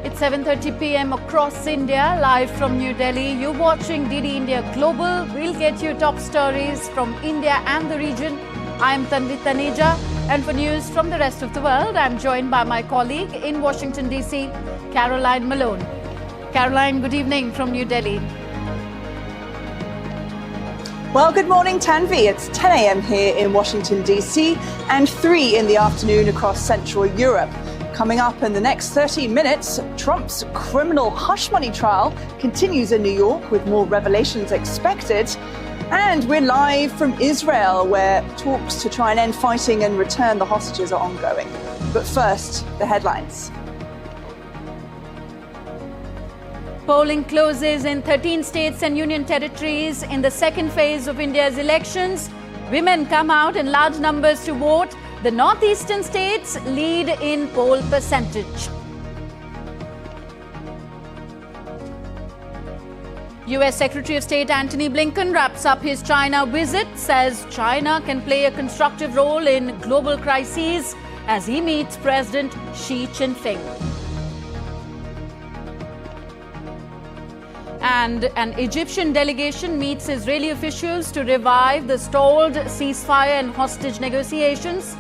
It's 7:30 p.m. across India, live from New Delhi. You're watching DD India Global. We'll get you top stories from India and the region. I'm Tanvi Taneja, and for news from the rest of the world, I'm joined by my colleague in Washington, D.C., Caroline Malone. Caroline, good evening from New Delhi. Well, good morning, Tanvi. It's 10 a.m. here in Washington, D.C., and 3 in the afternoon across Central Europe. Coming up in the next 30 minutes, Trump's criminal hush money trial continues in New York with more revelations expected. And we're live from Israel, where talks to try and end fighting and return the hostages are ongoing. But first, the headlines. Polling closes in 13 states and union territories in the second phase of India's elections. Women come out in large numbers to vote. The northeastern states lead in poll percentage. US Secretary of State Antony Blinken wraps up his China visit, says China can play a constructive role in global crises as he meets President Xi Jinping. And an Egyptian delegation meets Israeli officials to revive the stalled ceasefire and hostage negotiations.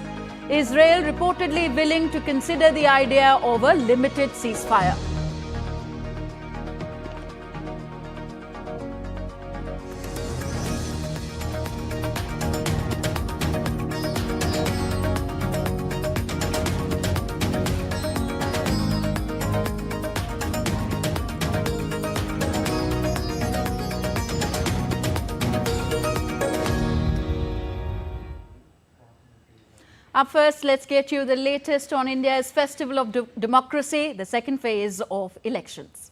Israel reportedly willing to consider the idea of a limited ceasefire. Up first, let's get you the latest on India's Festival of Democracy, the second phase of elections.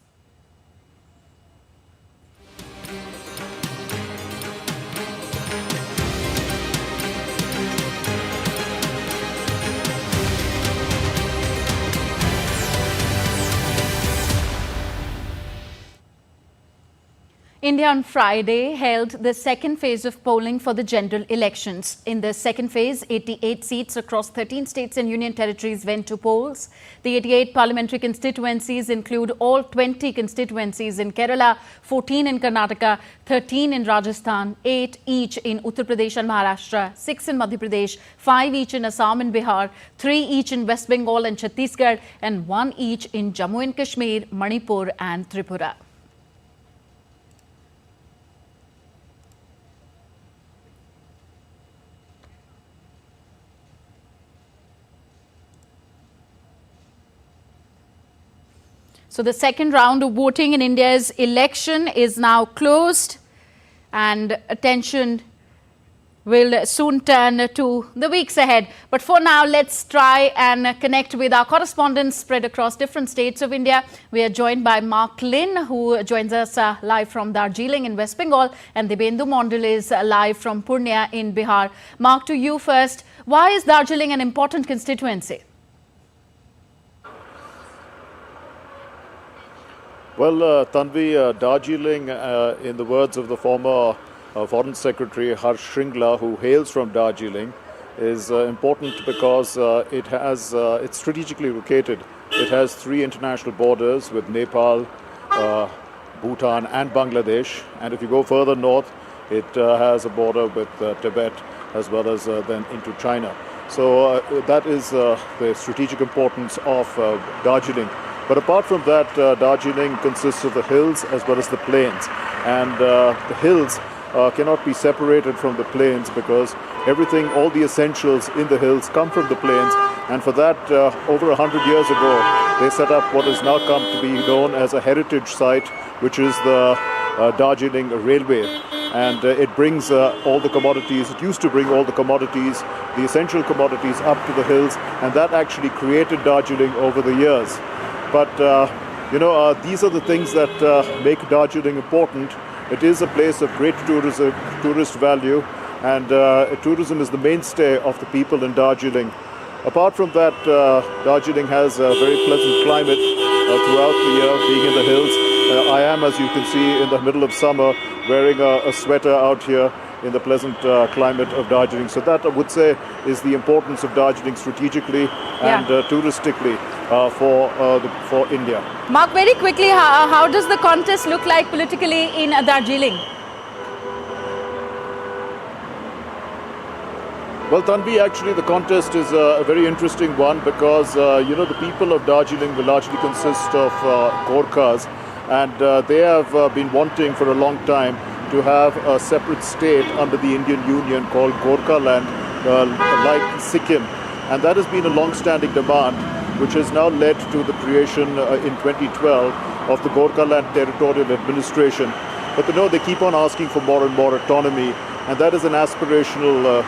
India on Friday held the second phase of polling for the general elections. In the second phase, 88 seats across 13 states and union territories went to polls. The 88 parliamentary constituencies include all 20 constituencies in Kerala, 14 in Karnataka, 13 in Rajasthan, 8 each in Uttar Pradesh and Maharashtra, 6 in Madhya Pradesh, 5 each in Assam and Bihar, 3 each in West Bengal and Chhattisgarh, and 1 each in Jammu and Kashmir, Manipur and Tripura. So the second round of voting in India's election is now closed, and attention will soon turn to the weeks ahead. But for now, let's try and connect with our correspondents spread across different states of India. We are joined by Mark Lin, who joins us live from Darjeeling in West Bengal, and Dibyendu Mondal is live from Purnia in Bihar. Mark, to you first. Why is Darjeeling an important constituency? Well, Tanvi, Darjeeling, in the words of the former Foreign Secretary Harsh Shringla, who hails from Darjeeling, is important because it's strategically located. It has 3 international borders with Nepal, Bhutan and Bangladesh. And if you go further north, it has a border with Tibet as well as then into China. So that is the strategic importance of Darjeeling. But apart from that, Darjeeling consists of the hills as well as the plains. And the hills cannot be separated from the plains because everything, all the essentials in the hills come from the plains. And for that, over 100 years ago, they set up what has now come to be known as a heritage site, which is the Darjeeling Railway. And it brings all the commodities, it used to bring all the commodities, the essential commodities up to the hills. And that actually created Darjeeling over the years. But, these are the things that make Darjeeling important. It is a place of great tourist value, and tourism is the mainstay of the people in Darjeeling. Apart from that, Darjeeling has a very pleasant climate throughout the year, being in the hills. I am, as you can see, in the middle of summer, wearing a sweater out here in the pleasant climate of Darjeeling. So that, I would say, is the importance of Darjeeling strategically and touristically. for India. Mark, very quickly, how does the contest look like politically in Darjeeling? Well, Tanvi, actually the contest is a very interesting one because, the people of Darjeeling will largely consist of Gorkhas, and they have been wanting for a long time to have a separate state under the Indian Union called Gorkhaland, like Sikkim. And that has been a long-standing demand, which has now led to the creation in 2012 of the Gorkhaland Territorial Administration. But they keep on asking for more and more autonomy, and that is an aspirational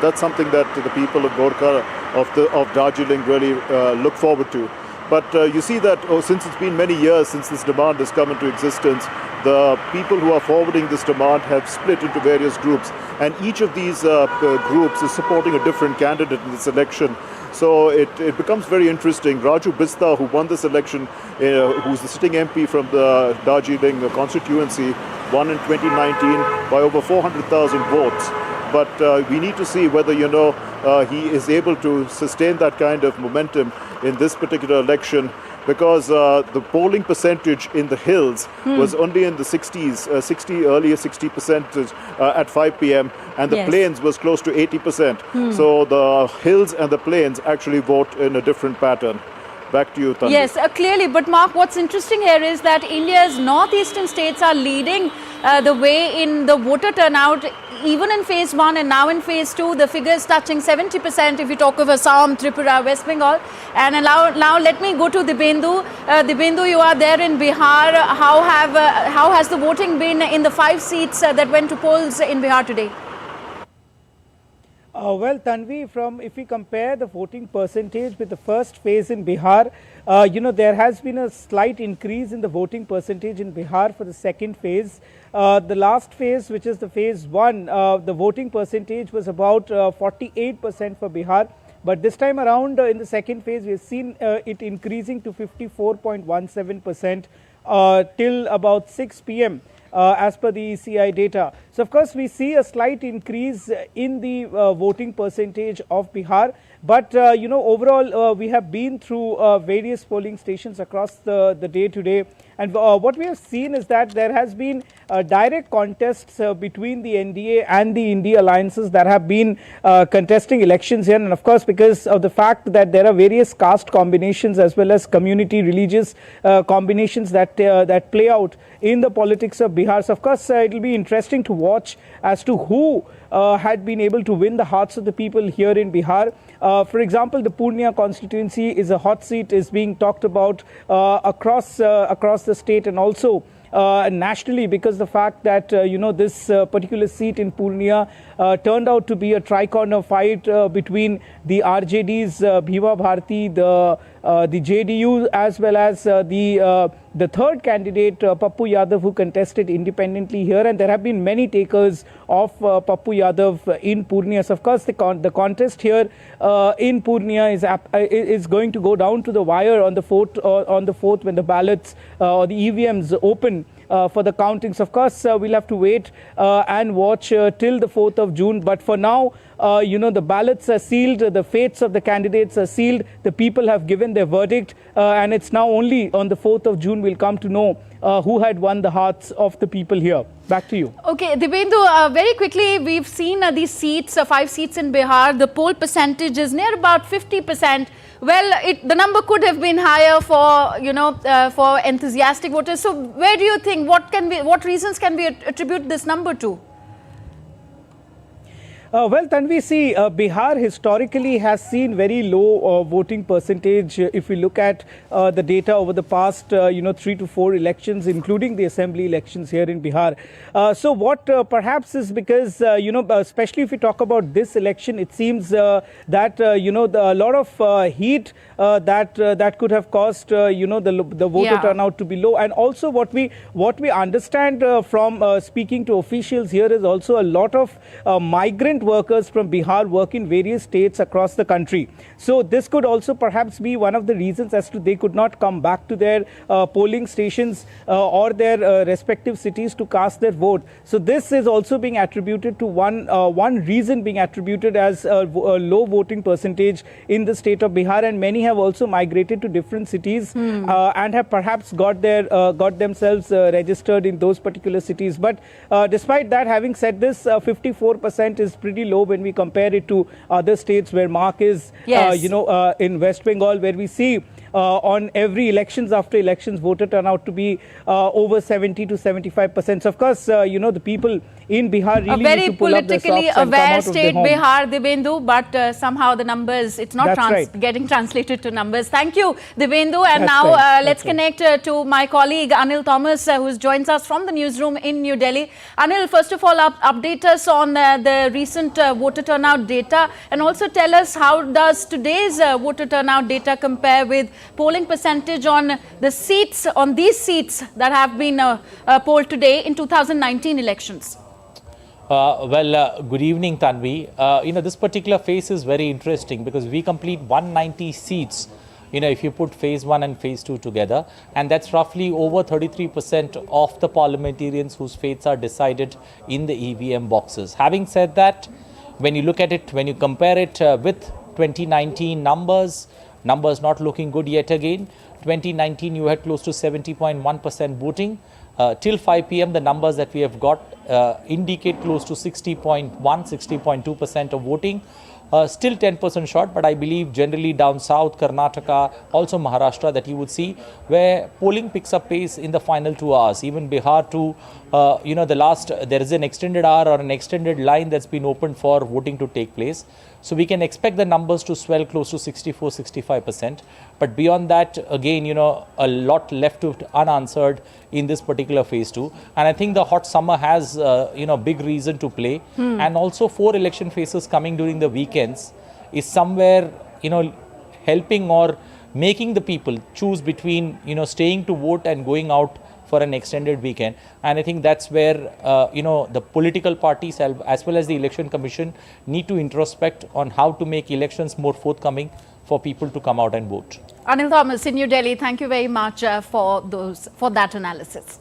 that's something that the people of Gorkha, of Darjeeling really look forward to. But you see that since it's been many years since this demand has come into existence, the people who are forwarding this demand have split into various groups. And each of these groups is supporting a different candidate in this election. So it becomes very interesting. Raju Bista, who won this election, who's the sitting MP from the Darjeeling constituency, won in 2019 by over 400,000 votes. But we need to see whether, he is able to sustain that kind of momentum in this particular election, because the polling percentage in the hills was only in the 60s, earlier 60% at 5 p.m. and the plains was close to 80%. So the hills and the plains actually vote in a different pattern. Back to you, Tanvi. Yes, clearly. But Mark, what's interesting here is that India's northeastern states are leading the way in the voter turnout, even in phase 1 and now in phase 2. The figure is touching 70% if you talk of Assam, Tripura, West Bengal. And now let me go to Dibendu. Dibendu, you are there in Bihar. How has the voting been in the 5 seats that went to polls in Bihar today? Well, Tanvi, if we compare the voting percentage with the first phase in Bihar, there has been a slight increase in the voting percentage in Bihar for the second phase. The last phase, which is the phase 1, the voting percentage was about 48% for Bihar. But this time around in the second phase, we've seen it increasing to 54.17% till about 6 p.m. As per the ECI data. So, of course, we see a slight increase in the voting percentage of Bihar. But, overall, we have been through various polling stations across the day today. And what we have seen is that there has been direct contests between the NDA and the India alliances that have been contesting elections here. And of course, because of the fact that there are various caste combinations as well as community religious combinations that play out in the politics of Bihar. So of course, it will be interesting to watch as to who had been able to win the hearts of the people here in Bihar. For example, the Purnia constituency is a hot seat, is being talked about across the state and also nationally, because the fact that this particular seat in Purnia turned out to be a tri-corner fight between the RJD's Prasar Bharati, the JDU, as well as the third candidate, Pappu Yadav, who contested independently here. And there have been many takers of Pappu Yadav in Purnia. So, of course, the contest here in Purnia is going to go down to the wire on the 4th when the ballots or the EVMs open for the countings. Of course, we'll have to wait and watch till the 4th of June. But for now, the ballots are sealed, the fates of the candidates are sealed, the people have given their verdict, and it's now only on the 4th of June we'll come to know who had won the hearts of the people here. Back to you. Okay, Dibendu, very quickly, we've seen these seats, 5 seats in Bihar. The poll percentage is near about 50%. Well, the number could have been higher for enthusiastic voters. So, where do you think, what reasons can we attribute this number to? Well, Tanvi, see, Bihar historically has seen very low voting percentage if we look at the data over the past, 3 to 4 elections, including the assembly elections here in Bihar. So what perhaps is because, especially if we talk about this election, it seems that, a lot of heat that could have caused, the voter turnout to be low. And also what we understand from speaking to officials here is also a lot of migrant migrant workers from Bihar work in various states across the country. So this could also perhaps be one of the reasons as to they could not come back to their polling stations or their respective cities to cast their vote. So this is also being attributed to one reason being attributed as a low voting percentage in the state of Bihar, and many have also migrated to different cities and have perhaps got themselves registered in those particular cities. But despite that, having said this, 54% is pretty low when we compare it to other states where mark is, in West Bengal, where we see on every elections after elections voter turnout to be over 70 to 75%. So of course, the people in Bihar really need to pull up their socks and come out of their home. A very politically aware state, Bihar, Dibendu, but somehow the numbers, it's not getting translated to numbers. Thank you, Dibendu. And now let's connect to my colleague Anil Thomas, who joins us from the newsroom in New Delhi. Anil, first of all, update us on the recent voter turnout data, and also tell us how does today's voter turnout data compare with polling percentage on these seats that have been polled today in 2019 elections. Good evening, Tanvi. This particular phase is very interesting because we complete 190 seats, if you put phase 1 and phase 2 together, and that's roughly over 33% of the parliamentarians whose fates are decided in the EVM boxes. Having said that, when you look at it, when you compare it with 2019 numbers not looking good yet again. 2019, you had close to 70.1% voting. Till 5 p.m., the numbers that we have got indicate close to 60.1, 60.2% of voting. Still 10% short, but I believe generally down south, Karnataka, also Maharashtra, that you would see where polling picks up pace in the final 2 hours. Even Bihar too, there is an extended hour or an extended line that's been opened for voting to take place. So we can expect the numbers to swell close to 64, 65%. But beyond that, again, a lot left unanswered in this particular phase 2. And I think the hot summer has, big reason to play. And also 4 election phases coming during the weekends is somewhere, helping or making the people choose between, staying to vote and going out for an extended weekend. And I think that's where, the political parties as well as the Election Commission need to introspect on how to make elections more forthcoming for people to come out and vote. Anil Thomas in New Delhi, thank you very much for that analysis.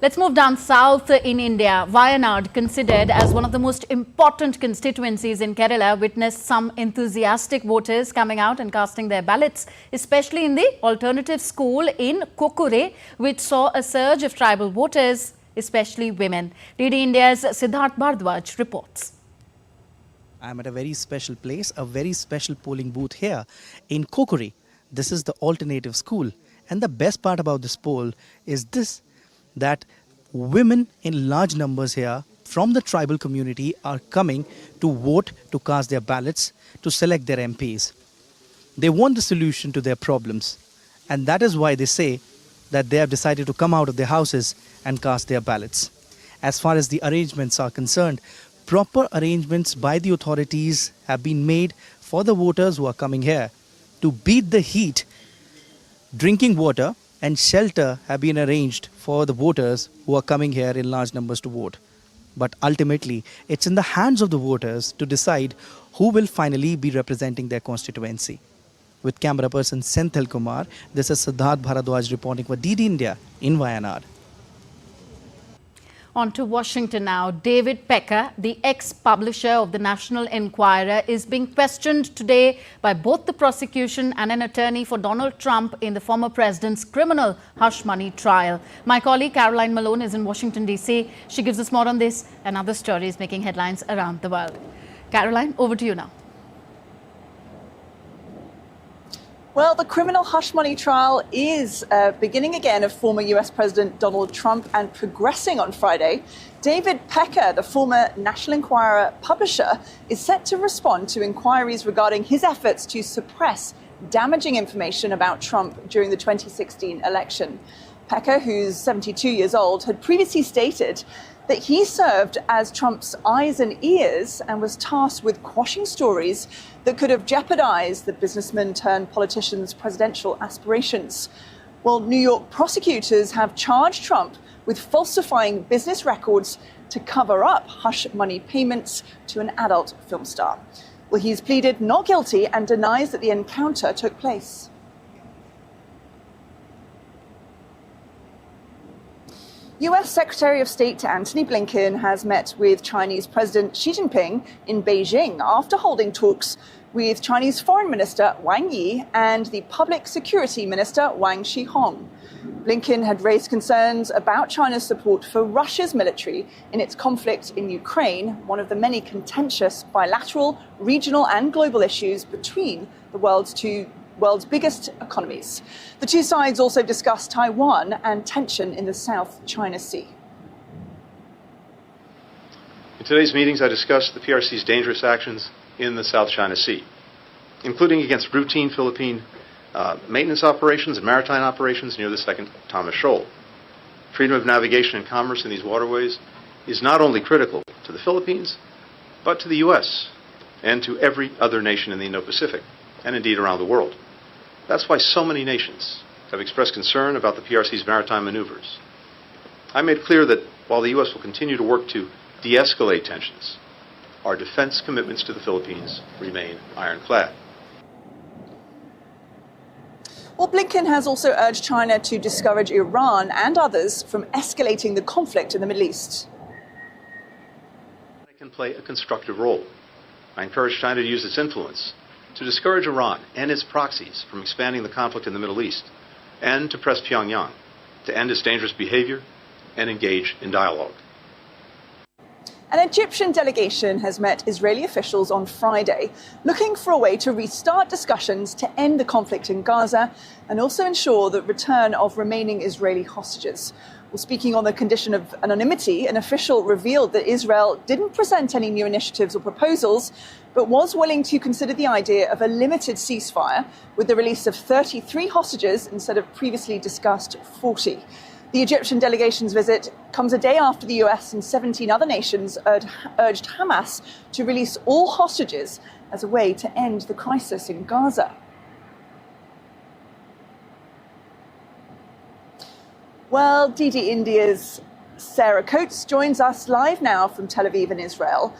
Let's move down south in India. Wayanad, considered as one of the most important constituencies in Kerala, witnessed some enthusiastic voters coming out and casting their ballots, especially in the alternative school in Kokure, which saw a surge of tribal voters, especially women. DD India's Siddharth Bhardwaj reports. I'm at a very special place, a very special polling booth here in Kokure. This is the alternative school. And the best part about this poll is this, that women in large numbers here from the tribal community are coming to vote, to cast their ballots, to select their MPs. They want the solution to their problems. And that is why they say that they have decided to come out of their houses and cast their ballots. As far as the arrangements are concerned, proper arrangements by the authorities have been made for the voters who are coming here to beat the heat. Drinking water and shelter have been arranged for the voters who are coming here in large numbers to vote. But ultimately, it's in the hands of the voters to decide who will finally be representing their constituency. With camera person Senthil Kumar, this is Siddharth Bharadwaj reporting for DD India in Wayanad. On to Washington now. David Pecker, the ex-publisher of the National Enquirer, is being questioned today by both the prosecution and an attorney for Donald Trump in the former president's criminal hush money trial. My colleague Caroline Malone is in Washington, D.C. She gives us more on this and other stories making headlines around the world. Caroline, over to you now. Well, the criminal hush money trial is beginning again of former US President Donald Trump and progressing on Friday. David Pecker, the former National Enquirer publisher, is set to respond to inquiries regarding his efforts to suppress damaging information about Trump during the 2016 election. Pecker, who's 72 years old, had previously stated that he served as Trump's eyes and ears and was tasked with quashing stories that could have jeopardized the businessman turned politician's presidential aspirations. Well, New York prosecutors have charged Trump with falsifying business records to cover up hush money payments to an adult film star. Well, he's pleaded not guilty and denies that the encounter took place. US Secretary of State Antony Blinken has met with Chinese President Xi Jinping in Beijing after holding talks with Chinese Foreign Minister Wang Yi and the Public Security Minister Wang Shihong. Blinken had raised concerns about China's support for Russia's military in its conflict in Ukraine, one of the many contentious bilateral, regional and global issues between the world's biggest economies. The two sides also discussed Taiwan and tension in the South China Sea. In today's meetings, I discussed the PRC's dangerous actions in the South China Sea, including against routine Philippine maintenance operations and maritime operations near the Second Thomas Shoal. Freedom of navigation and commerce in these waterways is not only critical to the Philippines, but to the U.S. and to every other nation in the Indo-Pacific, and indeed around the world. That's why so many nations have expressed concern about the PRC's maritime maneuvers. I made clear that while the U.S. will continue to work to de-escalate tensions, our defense commitments to the Philippines remain ironclad. Well, Blinken has also urged China to discourage Iran and others from escalating the conflict in the Middle East. It can play a constructive role. I encourage China to use its influence to discourage Iran and its proxies from expanding the conflict in the Middle East, and to press Pyongyang to end its dangerous behavior and engage in dialogue. An Egyptian delegation has met Israeli officials on Friday, looking for a way to restart discussions to end the conflict in Gaza and also ensure the return of remaining Israeli hostages. Well, speaking on the condition of anonymity, an official revealed that Israel didn't present any new initiatives or proposals, but was willing to consider the idea of a limited ceasefire with the release of 33 hostages instead of previously discussed 40. The Egyptian delegation's visit comes a day after the US and 17 other nations urged Hamas to release all hostages as a way to end the crisis in Gaza. Well, DD India's Sarah Coates joins us live now from Tel Aviv in Israel.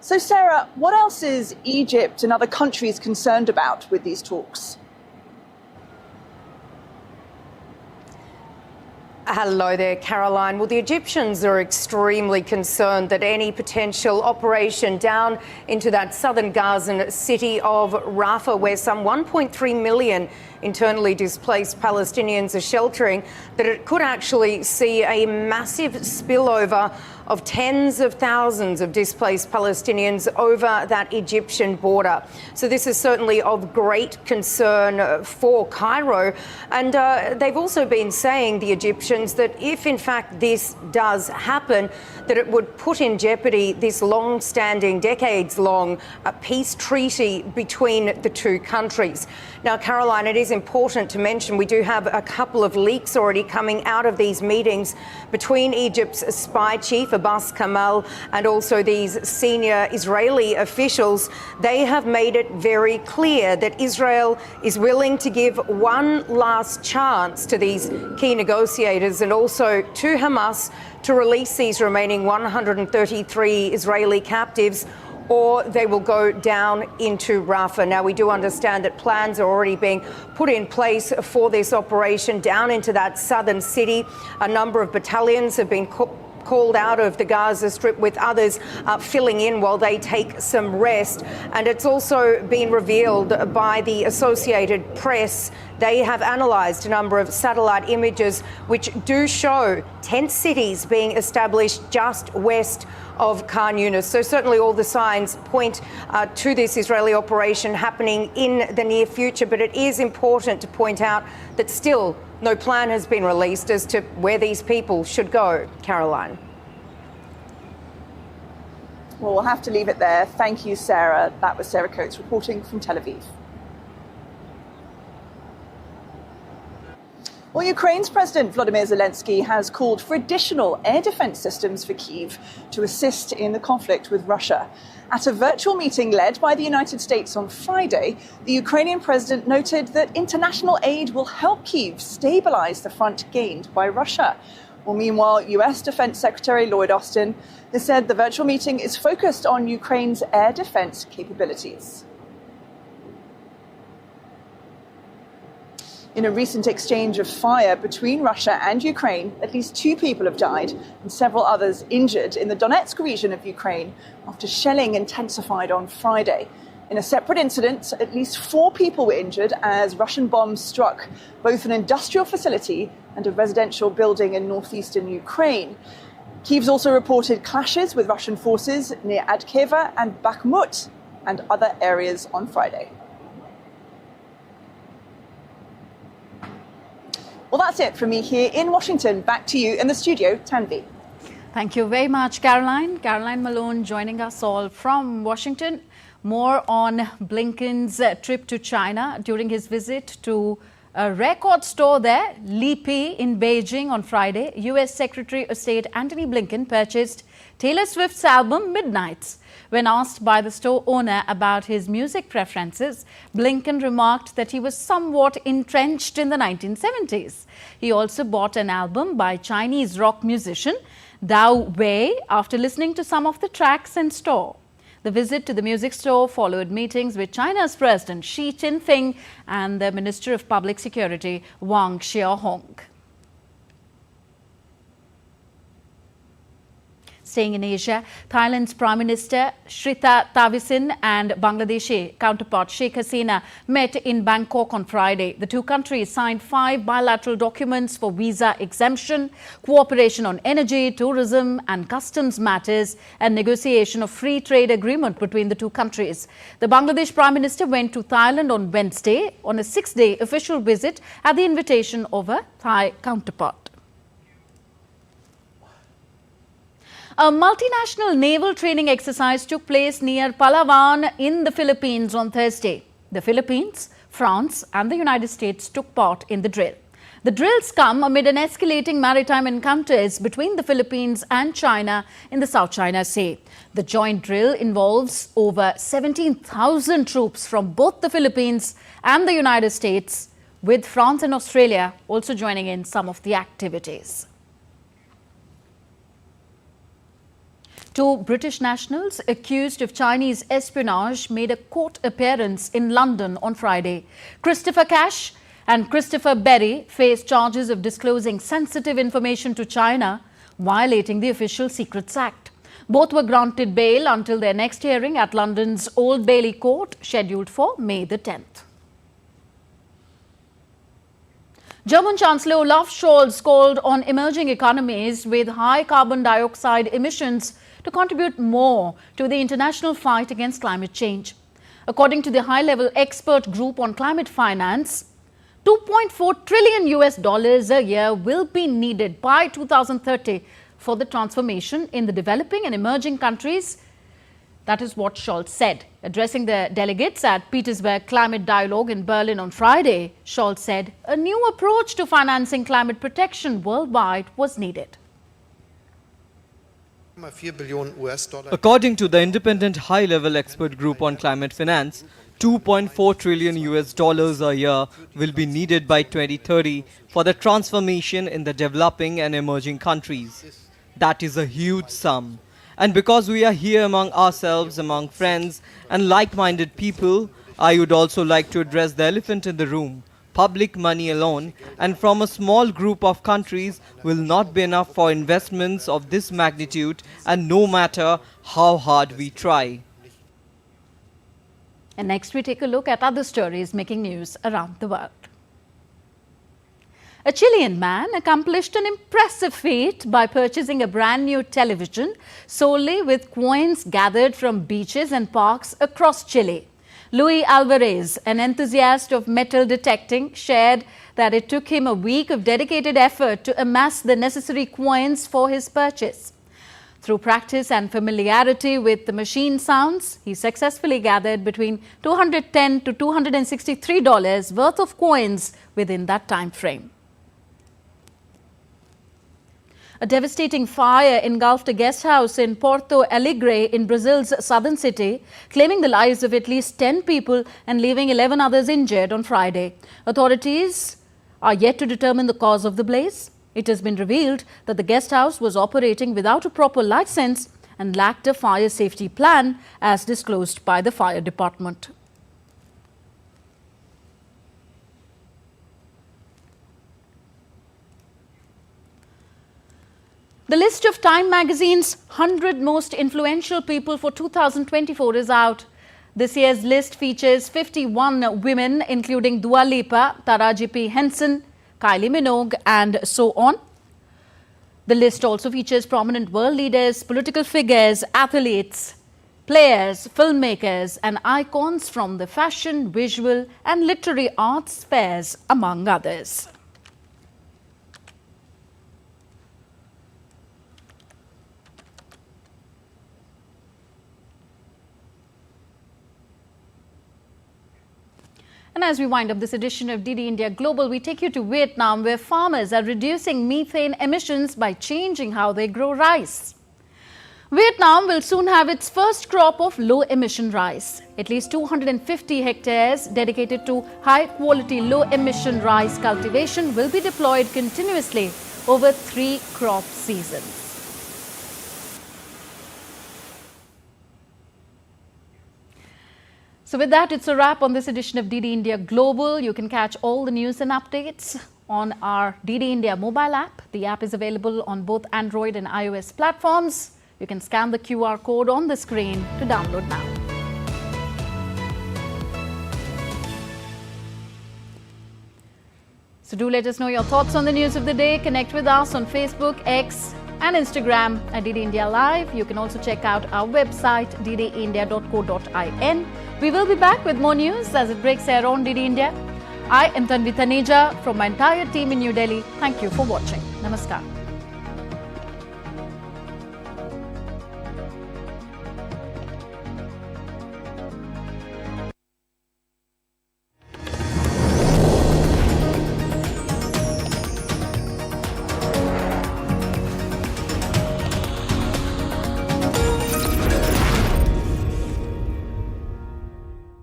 So, Sarah, what else is Egypt and other countries concerned about with these talks? Hello there, Caroline. Well, the Egyptians are extremely concerned that any potential operation down into that southern Gazan city of Rafah, where some 1.3 million internally displaced Palestinians are sheltering, that it could actually see a massive spillover of tens of thousands of displaced Palestinians over that Egyptian border. So this is certainly of great concern for Cairo. And they've also been saying, the Egyptians, that if in fact this does happen, that it would put in jeopardy this long-standing, decades-long peace treaty between the two countries. Now, Caroline, it is important to mention we do have a couple of leaks already coming out of these meetings between Egypt's spy chief, Abbas Kamal, and also these senior Israeli officials. They have made it very clear that Israel is willing to give one last chance to these key negotiators and also to Hamas to release these remaining 133 Israeli captives, or they will go down into Rafah. Now, we do understand that plans are already being put in place for this operation down into that southern city. A number of battalions have been called out of the Gaza Strip, with others filling in while they take some rest. And it's also been revealed by the Associated Press. They have analysed a number of satellite images which do show tent cities being established just west of Khan Yunis. So certainly all the signs point to this Israeli operation happening in the near future. But it is important to point out that still no plan has been released as to where these people should go. Caroline. Well, we'll have to leave it there. Thank you, Sarah. That was Sarah Coates reporting from Tel Aviv. Well, Ukraine's President Volodymyr Zelensky has called for additional air defense systems for Kyiv to assist in the conflict with Russia. At a virtual meeting led by the United States on Friday, the Ukrainian president noted that international aid will help Kyiv stabilize the front gained by Russia. Well, meanwhile, US Defense Secretary Lloyd Austin has said the virtual meeting is focused on Ukraine's air defense capabilities. In a recent exchange of fire between Russia and Ukraine, at least 2 people have died and several others injured in the Donetsk region of Ukraine after shelling intensified on Friday. In a separate incident, at least 4 people were injured as Russian bombs struck both an industrial facility and a residential building in northeastern Ukraine. Kyiv's also reported clashes with Russian forces near Adkeva and Bakhmut and other areas on Friday. Well, that's it from me here in Washington. Back to you in the studio, Tanvi. Thank you very much, Caroline. Caroline Malone joining us all from Washington. More on Blinken's trip to China during his visit to a record store there, Lipi in Beijing on Friday. US Secretary of State Antony Blinken purchased Taylor Swift's album Midnights. When asked by the store owner about his music preferences, Blinken remarked that he was somewhat entrenched in the 1970s. He also bought an album by Chinese rock musician Dao Wei after listening to some of the tracks in store. The visit to the music store followed meetings with China's President Xi Jinping and the Minister of Public Security Wang Xiaohong. Staying in Asia, Thailand's Prime Minister Shrita Thavisin and Bangladeshi counterpart Sheikh Hasina met in Bangkok on Friday. The 2 countries signed 5 bilateral documents for visa exemption, cooperation on energy, tourism and customs matters, and negotiation of free trade agreement between the 2 countries. The Bangladesh Prime Minister went to Thailand on Wednesday on a 6-day official visit at the invitation of a Thai counterpart. A multinational naval training exercise took place near Palawan in the Philippines on Thursday. The Philippines, France and the United States took part in the drill. The drills come amid an escalating maritime encounters between the Philippines and China in the South China Sea. The joint drill involves over 17,000 troops from both the Philippines and the United States, with France and Australia also joining in some of the activities. 2 British nationals accused of Chinese espionage made a court appearance in London on Friday. Christopher Cash and Christopher Berry faced charges of disclosing sensitive information to China, violating the Official Secrets Act. Both were granted bail until their next hearing at London's Old Bailey Court, scheduled for May the 10th. German Chancellor Olaf Scholz called on emerging economies with high carbon dioxide emissions to contribute more to the international fight against climate change. According to the high-level expert group on climate finance, $2.4 trillion a year will be needed by 2030 for the transformation in the developing and emerging countries. That is what Scholz said. Addressing the delegates at Petersburg Climate Dialogue in Berlin on Friday, Scholz said a new approach to financing climate protection worldwide was needed. According to the independent high-level expert group on climate finance, $2.4 trillion a year will be needed by 2030 for the transformation in the developing and emerging countries. That is a huge sum. And because we are here among ourselves, among friends and like-minded people, I would also like to address the elephant in the room. Public money alone and from a small group of countries will not be enough for investments of this magnitude, and no matter how hard we try. And next we take a look at other stories making news around the world. A Chilean man accomplished an impressive feat by purchasing a brand new television solely with coins gathered from beaches and parks across Chile. Luis Alvarez, an enthusiast of metal detecting, shared that it took him a week of dedicated effort to amass the necessary coins for his purchase. Through practice and familiarity with the machine sounds, he successfully gathered between $210 to $263 worth of coins within that time frame. A devastating fire engulfed a guest house in Porto Alegre in Brazil's southern city, claiming the lives of at least 10 people and leaving 11 others injured on Friday. Authorities are yet to determine the cause of the blaze. It has been revealed that the guest house was operating without a proper license and lacked a fire safety plan, as disclosed by the fire department. The list of Time magazine's 100 most influential people for 2024 is out. This year's list features 51 women, including Dua Lipa, Taraji P. Henson, Kylie Minogue, and so on. The list also features prominent world leaders, political figures, athletes, players, filmmakers, and icons from the fashion, visual, and literary arts spheres, among others. And as we wind up this edition of DD India Global, we take you to Vietnam, where farmers are reducing methane emissions by changing how they grow rice. Vietnam will soon have its first crop of low-emission rice. At least 250 hectares dedicated to high-quality, low-emission rice cultivation will be deployed continuously over 3 crop seasons. So with that, it's a wrap on this edition of DD India Global. You can catch all the news and updates on our DD India mobile app. The app is available on both Android and iOS platforms. You can scan the QR code on the screen to download now. So do let us know your thoughts on the news of the day. Connect with us on Facebook, X and Instagram at DD India Live. You can also check out our website, ddindia.co.in. We will be back with more news as it breaks here on DD India. I am Tanvi Taneja from my entire team in New Delhi. Thank you for watching. Namaskar.